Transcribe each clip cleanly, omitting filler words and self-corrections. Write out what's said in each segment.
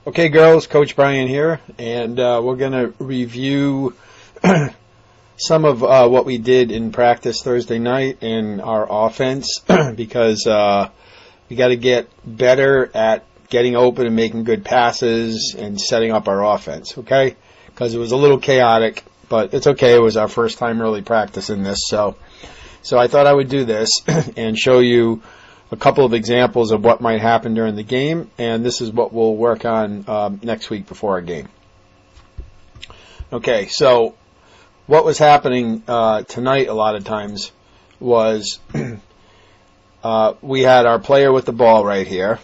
Okay, girls, Coach Brian here, and we're going to review some of what we did in practice Thursday night in our offense because we got to get better at getting open and making good passes and setting up our offense, okay? Because it was a little chaotic, but it's okay. It was our first time really practicing this, so I thought I would do this and show you a couple of examples of what might happen during the game, and this is what we'll work on next week before our game. Okay, so what was happening tonight a lot of times was we had our player with the ball right here,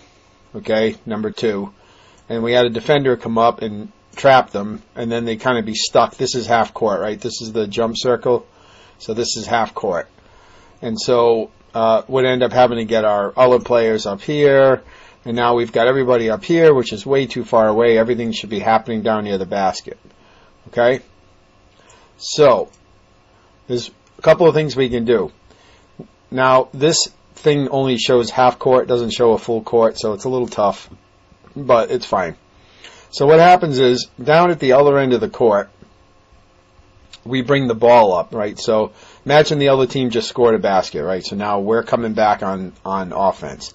okay, number 2, and we had a defender come up and trap them, and then they kind of be stuck. This is half court, right? This is the jump circle, so this is half court. And so would end up having to get our other players up here, and now we've got everybody up here, which is way too far away. Everything should be happening down near the basket. Okay? So, there's a couple of things we can do. Now, this thing only shows half court, doesn't show a full court, so it's a little tough, but it's fine. So what happens is, down at the other end of the court, we bring the ball up, right? So imagine the other team just scored a basket, right? So now we're coming back on offense.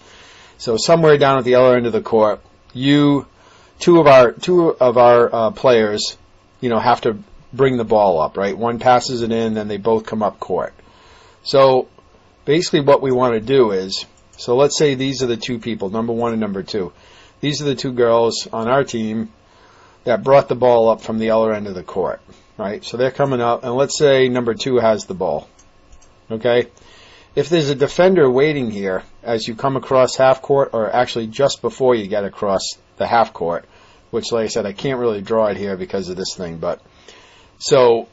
So somewhere down at the other end of the court, two of our players, have to bring the ball up, right? One passes it in, then they both come up court. So basically what we want to do is, so let's say these are the two people, number 1 and number 2. These are the two girls on our team that brought the ball up from the other end of the court. Right, so they're coming up, and let's say number 2 has the ball. Okay, if there's a defender waiting here as you come across half court, or actually just before you get across the half court, which, like I said, I can't really draw it here because of this thing, but so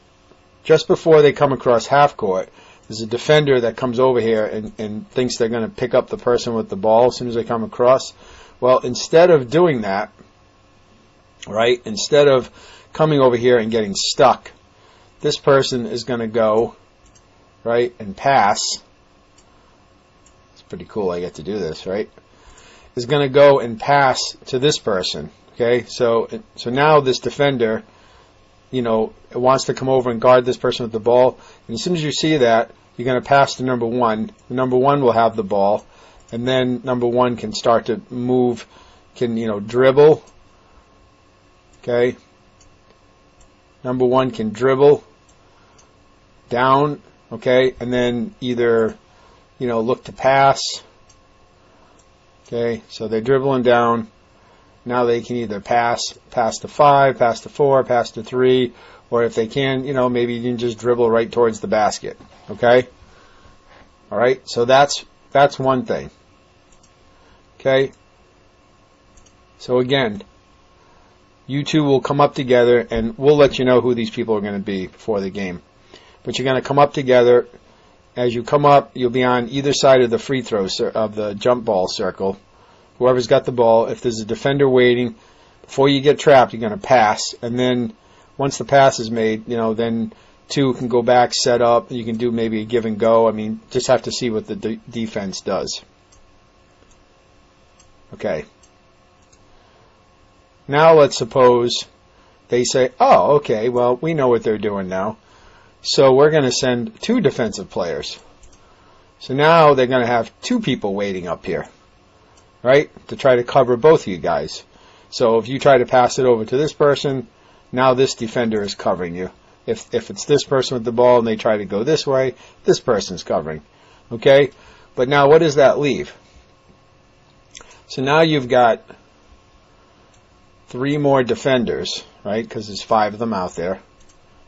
just before they come across half court, there's a defender that comes over here and thinks they're going to pick up the person with the ball as soon as they come across. Well, instead of doing that, right, instead of coming over here and getting stuck, this person is going to go, right, and pass. It's pretty cool I get to do this, right? Is going to go and pass to this person, okay? So now this defender, wants to come over and guard this person with the ball, and as soon as you see that, you're going to pass to number 1. Number 1 will have the ball, and then number 1 can start to move, can, dribble, okay? Number 1 can dribble down, okay, and then either, look to pass, okay, so they're dribbling down. Now they can either pass to 5, pass to 4, pass to 3, or if they can, maybe you can just dribble right towards the basket, okay? All right, so that's one thing, okay? So again, you two will come up together, and we'll let you know who these people are going to be before the game. But you're going to come up together. As you come up, you'll be on either side of the free throw of the jump ball circle. Whoever's got the ball, if there's a defender waiting, before you get trapped, you're going to pass. And then once the pass is made, then 2 can go back, set up. You can do maybe a give and go. I mean, just have to see what the defense does. Okay. Now let's suppose they say, oh, okay, well, we know what they're doing now. So we're going to send 2 defensive players. So now they're going to have 2 people waiting up here, right, to try to cover both of you guys. So if you try to pass it over to this person, now this defender is covering you. If it's this person with the ball and they try to go this way, this person's covering. Okay? But now what does that leave? So now you've got 3 more defenders, right, because there's 5 of them out there.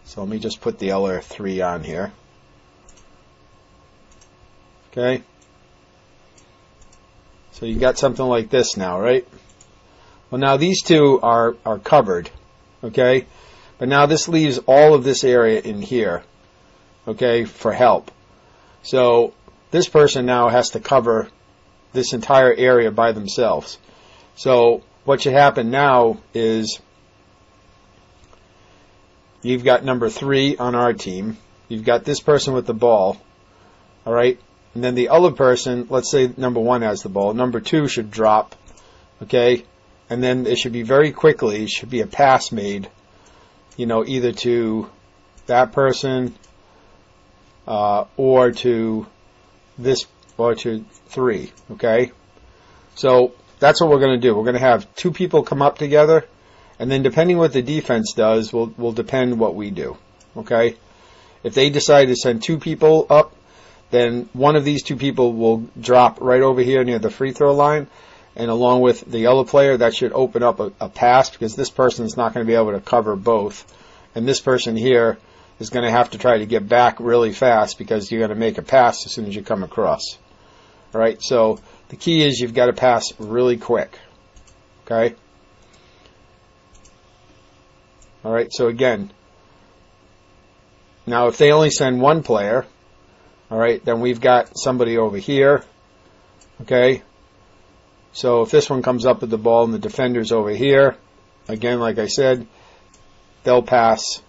So let me just put the other 3 on here. Okay. So you got something like this now, right? Well, now these 2 are covered, okay? But now this leaves all of this area in here, okay, for help. So this person now has to cover this entire area by themselves. So what should happen now is you've got number 3 on our team. You've got this person with the ball, all right? And then the other person, let's say number 1 has the ball. Number 2 should drop, okay? and then it should be very quickly, it should be a pass made, either to that person or to this, or to 3, okay? So that's what we're going to do. We're going to have 2 people come up together, and then depending what the defense does will depend what we do, okay? If they decide to send 2 people up, then one of these 2 people will drop right over here near the free throw line, and along with the yellow player, that should open up a pass, because this person is not going to be able to cover both, and this person here is going to have to try to get back really fast, because you're going to make a pass as soon as you come across. All right, so the key is you've got to pass really quick, okay? All right, so again, now if they only send 1 player, all right, then we've got somebody over here, okay? So if this one comes up with the ball and the defender's over here, again, like I said, they'll pass.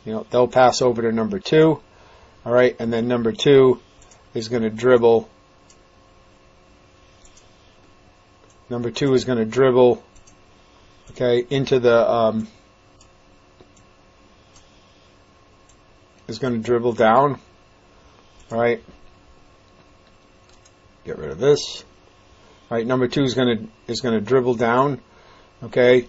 They'll pass over to number 2, all right, and then number 2 is going to dribble. Number 2 is going to dribble, okay, into the is going to dribble down, all right. Get rid of this. All right, number 2 is going to dribble down, okay,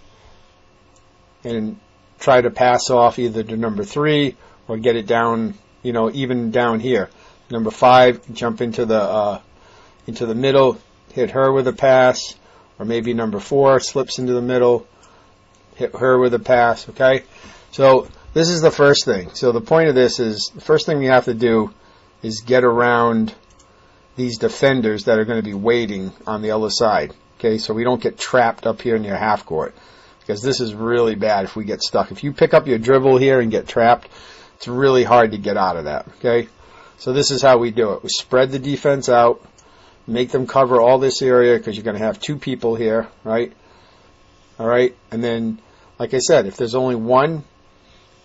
and try to pass off either to number 3 or get it down, even down here. Number 5, jump into the middle, hit her with a pass, or maybe number 4 slips into the middle, hit her with a pass, okay? So this is the first thing. So the point of this is, the first thing we have to do is get around these defenders that are going to be waiting on the other side, okay? So we don't get trapped up here near half court, because this is really bad if we get stuck. If you pick up your dribble here and get trapped, it's really hard to get out of that, okay? So this is how we do it. We spread the defense out, make them cover all this area, because you're going to have 2 people here, right? All right, and then, like I said, if there's only 1,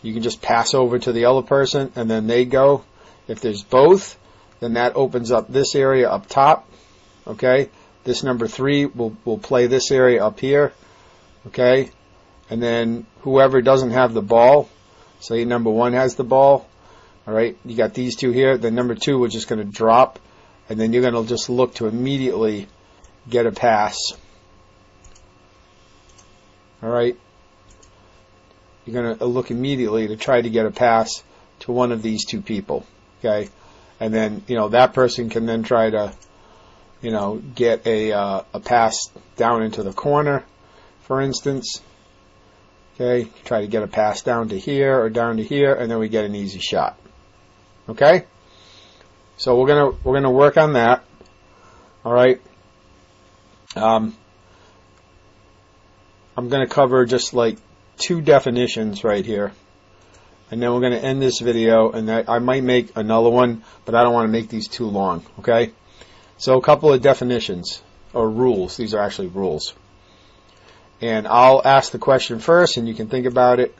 you can just pass over to the other person, and then they go. If there's both, then that opens up this area up top, okay? This number 3 will play this area up here, okay? And then whoever doesn't have the ball, say number 1 has the ball, all right? You got these 2 here. Then number 2 we're just going to drop, and then you're going to just look to immediately get a pass, all right? You're going to look immediately to try to get a pass to one of these 2 people, okay? And then, that person can then try to, get a pass down into the corner, for instance. Okay, try to get a pass down to here or down to here, and then we get an easy shot. Okay? So we're gonna work on that. All right. I'm gonna cover just like 2 definitions right here, and then we're gonna end this video. And I might make another one, but I don't want to make these too long. Okay? So a couple of definitions or rules. These are actually rules. And I'll ask the question first, and you can think about it.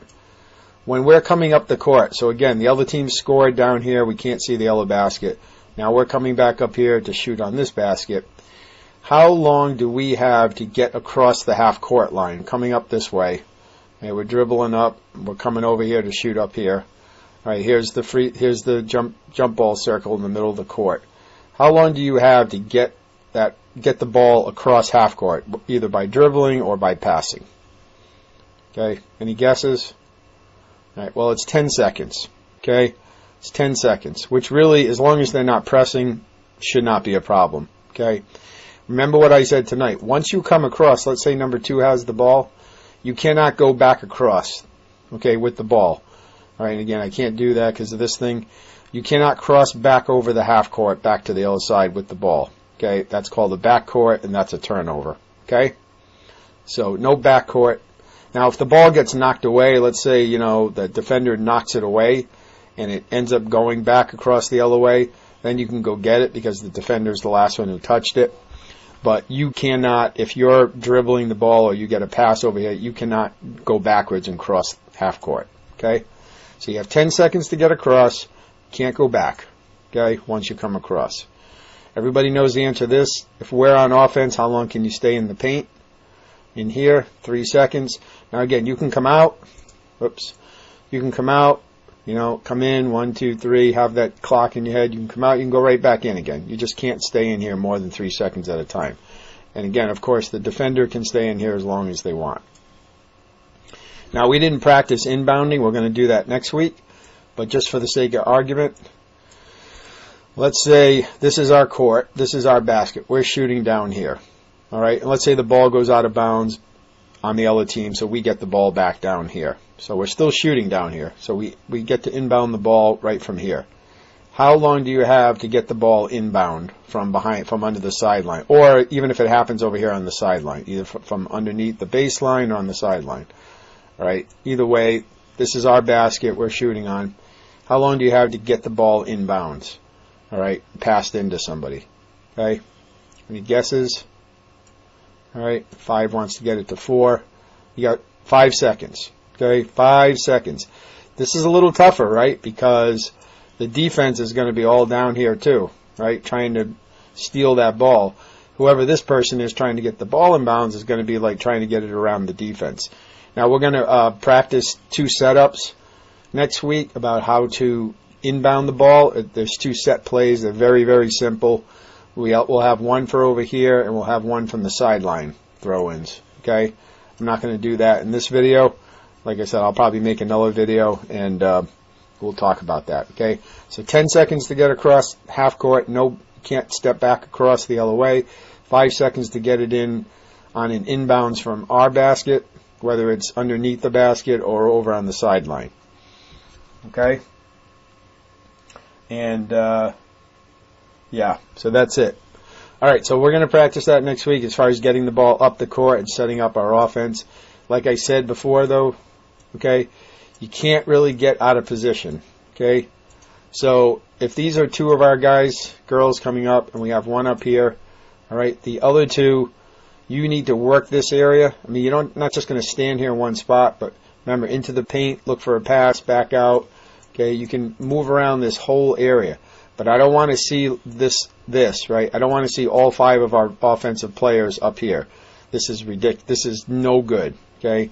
When we're coming up the court, so again, the other team scored down here. We can't see the yellow basket. Now we're coming back up here to shoot on this basket. How long do we have to get across the half-court line, coming up this way? Okay, we're dribbling up. We're coming over here to shoot up here. All right, here's the jump ball circle in the middle of the court. How long do you have to get the ball across half court, either by dribbling or by passing? Okay, any guesses? All right, well, it's 10 seconds. Okay, it's 10 seconds, which really, as long as they're not pressing, should not be a problem. Okay, remember what I said tonight. Once you come across, let's say number 2 has the ball, you cannot go back across, okay, with the ball. All right, and again, I can't do that because of this thing. You cannot cross back over the half court back to the other side with the ball. Okay, that's called a backcourt, and that's a turnover. Okay, so no backcourt. Now, if the ball gets knocked away, let's say, the defender knocks it away, and it ends up going back across the other way, then you can go get it because the defender's the last one who touched it. But you cannot, if you're dribbling the ball or you get a pass over here, you cannot go backwards and cross half court. Okay, so you have 10 seconds to get across. Can't go back. Okay, once you come across. Everybody knows the answer to this. If we're on offense, how long can you stay in the paint? In here, 3 seconds. Now again, you can come out. Whoops. You can come out, come in, 1, 2, 3, have that clock in your head. You can come out, you can go right back in again. You just can't stay in here more than 3 seconds at a time. And again, of course, the defender can stay in here as long as they want. Now, we didn't practice inbounding. We're going to do that next week. But just for the sake of argument, let's say this is our court. This is our basket. We're shooting down here. All right? And let's say the ball goes out of bounds on the other team, so we get the ball back down here. So we're still shooting down here. So we get to inbound the ball right from here. How long do you have to get the ball inbound from under the sideline? Or even if it happens over here on the sideline, either from underneath the baseline or on the sideline. All right? Either way, this is our basket we're shooting on. How long do you have to get the ball inbounds? All right? Passed into somebody. Okay? Any guesses? All right? 5 wants to get it to 4. You got 5 seconds. Okay? 5 seconds. This is a little tougher, right? Because the defense is going to be all down here too, right? Trying to steal that ball. Whoever this person is trying to get the ball in bounds is going to be like trying to get it around the defense. Now we're going to practice 2 setups next week about how to inbound the ball. There's 2 set plays. They're very, very simple. We'll have one for over here, and we'll have one from the sideline throw-ins. Okay? I'm not going to do that in this video. Like I said, I'll probably make another video, and we'll talk about that. Okay? So 10 seconds to get across half court. No, can't step back across the other way. 5 seconds to get it in on an inbounds from our basket, whether it's underneath the basket or over on the sideline. Okay? And yeah, so that's it. All right, so we're going to practice that next week as far as getting the ball up the court and setting up our offense. Like I said before, though, okay, you can't really get out of position, okay? So if these are 2 of our girls coming up, and we have one up here, all right, the other 2, you need to work this area. I mean, you're not just going to stand here in one spot, but remember, into the paint, look for a pass, back out. Okay, you can move around this whole area. But I don't want to see this, right? I don't want to see all 5 of our offensive players up here. This is ridiculous. This is no good, okay?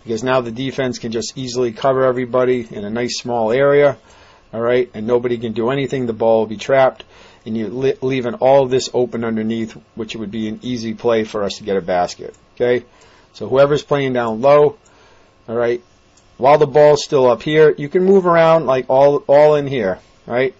Because now the defense can just easily cover everybody in a nice small area, all right? And nobody can do anything. The ball will be trapped. And you're leaving all of this open underneath, which would be an easy play for us to get a basket, okay? So whoever's playing down low, all right, while the ball's still up here, you can move around like all in here, right?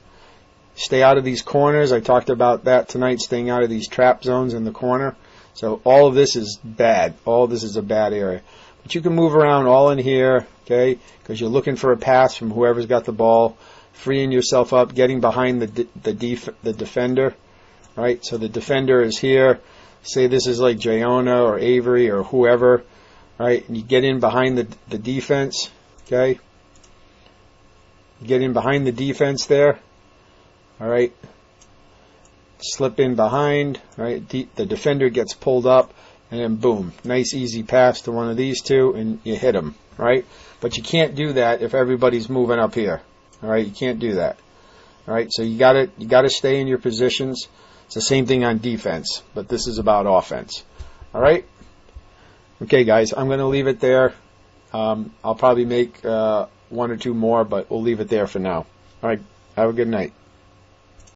Stay out of these corners. I talked about that tonight, staying out of these trap zones in the corner. So all of this is bad. All of this is a bad area. But you can move around all in here, okay, because you're looking for a pass from whoever's got the ball, freeing yourself up, getting behind the defender, right? So the defender is here. Say this is like Jayona or Avery or whoever, right? And you get in behind the defense, okay? Get in behind the defense there, all right? Slip in behind, right? The defender gets pulled up, and then boom, nice easy pass to one of these 2, and you hit them, right? But you can't do that if everybody's moving up here, all right? You can't do that, all right? So you gotta stay in your positions. It's the same thing on defense, but this is about offense, all right? Okay, guys, I'm going to leave it there. I'll probably make 1 or 2 more, but we'll leave it there for now. All right, have a good night.